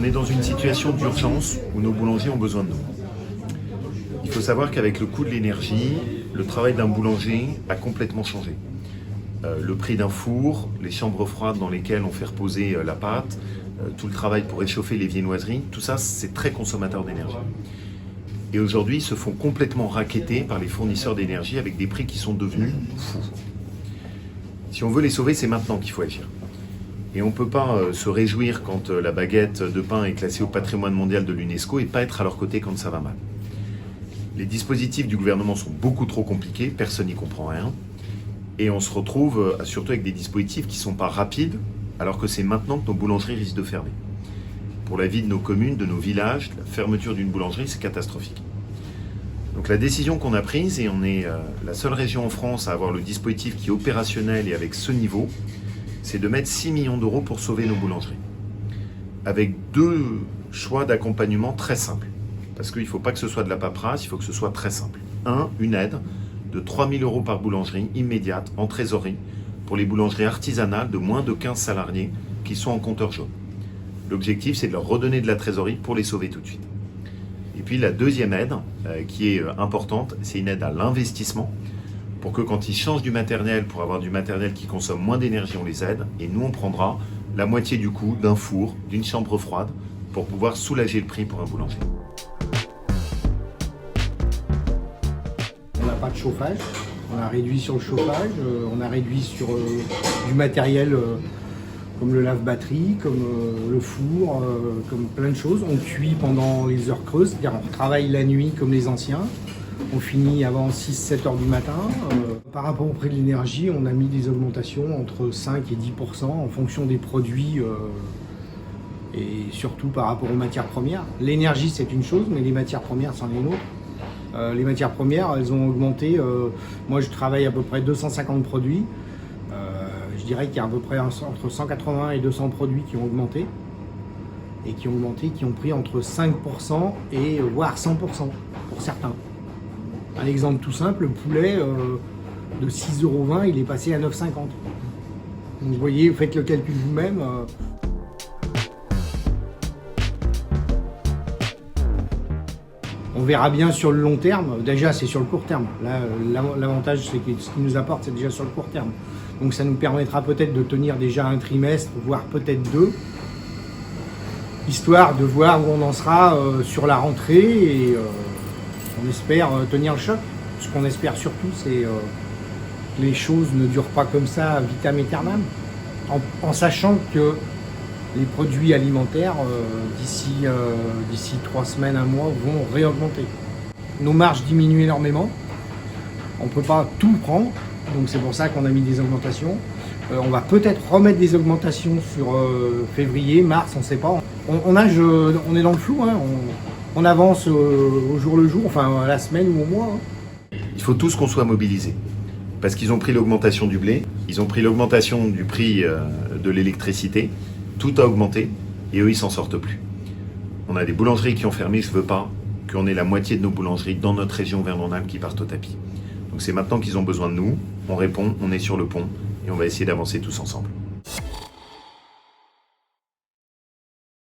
On est dans une situation d'urgence où nos boulangers ont besoin de nous. Il faut savoir qu'avec le coût de l'énergie, le travail d'un boulanger a complètement changé. Le prix d'un four, les chambres froides dans lesquelles on fait reposer la pâte, tout le travail pour réchauffer les viennoiseries, tout ça c'est très consommateur d'énergie. Et aujourd'hui, ils se font complètement racketter par les fournisseurs d'énergie avec des prix qui sont devenus fous. Si on veut les sauver, c'est maintenant qu'il faut agir. Et on ne peut pas se réjouir quand la baguette de pain est classée au patrimoine mondial de l'UNESCO et pas être à leur côté quand ça va mal. Les dispositifs du gouvernement sont beaucoup trop compliqués, personne n'y comprend rien. Et on se retrouve surtout avec des dispositifs qui ne sont pas rapides, alors que c'est maintenant que nos boulangeries risquent de fermer. Pour la vie de nos communes, de nos villages, la fermeture d'une boulangerie, c'est catastrophique. Donc la décision qu'on a prise, et on est la seule région en France à avoir le dispositif qui est opérationnel et avec ce niveau, c'est de mettre 6 millions d'euros pour sauver nos boulangeries. Avec deux choix d'accompagnement très simples. Parce qu'il ne faut pas que ce soit de la paperasse, il faut que ce soit très simple. Une aide de 3 000 euros par boulangerie, immédiate, en trésorerie, pour les boulangeries artisanales de moins de 15 salariés qui sont en compteur jaune. L'objectif, c'est de leur redonner de la trésorerie pour les sauver tout de suite. Et puis la deuxième aide, qui est importante, c'est une aide à l'investissement, pour que quand ils changent du matériel, pour avoir du matériel qui consomme moins d'énergie, on les aide. Et nous, on prendra la moitié du coût d'un four, d'une chambre froide, pour pouvoir soulager le prix pour un boulanger. On n'a pas de chauffage, on a réduit sur le chauffage, on a réduit sur du matériel comme le lave-batterie, comme le four, comme plein de choses. On cuit pendant les heures creuses, c'est-à-dire on travaille la nuit comme les anciens. On finit avant 6-7 heures du matin. Par rapport au prix de l'énergie, on a mis des augmentations entre 5 et 10% en fonction des produits et surtout par rapport aux matières premières. L'énergie, c'est une chose, mais les matières premières, c'en est une autre. Les matières premières, elles ont augmenté. Moi, je travaille à peu près 250 produits. Je dirais qu'il y a à peu près entre 180 et 200 produits qui ont augmenté. Et qui ont pris entre 5% et voire 100% pour certains. Un exemple tout simple, le poulet de 6,20 €, il est passé à 9,50 €. Donc vous voyez, vous faites le calcul vous-même. On verra bien sur le long terme. Déjà, c'est sur le court terme. Là, l'avantage, c'est que ce qu'il nous apporte, c'est déjà sur le court terme. Donc ça nous permettra peut-être de tenir déjà un trimestre, voire peut-être deux, histoire de voir où on en sera sur la rentrée et on espère tenir le choc. Ce qu'on espère surtout, c'est que les choses ne durent pas comme ça vitam aeternam, en sachant que les produits alimentaires, d'ici 3 semaines, 1 mois, vont réaugmenter. Nos marges diminuent énormément, on ne peut pas tout prendre, donc c'est pour ça qu'on a mis des augmentations. On va peut-être remettre des augmentations sur février, mars, on ne sait pas. On est dans le flou, hein. On avance au jour le jour, enfin à la semaine ou au mois. Hein. Il faut tous qu'on soit mobilisés. Parce qu'ils ont pris l'augmentation du blé, ils ont pris l'augmentation du prix de l'électricité, tout a augmenté et eux ils s'en sortent plus. On a des boulangeries qui ont fermé, je ne veux pas qu'on ait la moitié de nos boulangeries dans notre région Auvergne-Rhône-Alpes qui partent au tapis. Donc c'est maintenant qu'ils ont besoin de nous, on répond, on est sur le pont et on va essayer d'avancer tous ensemble.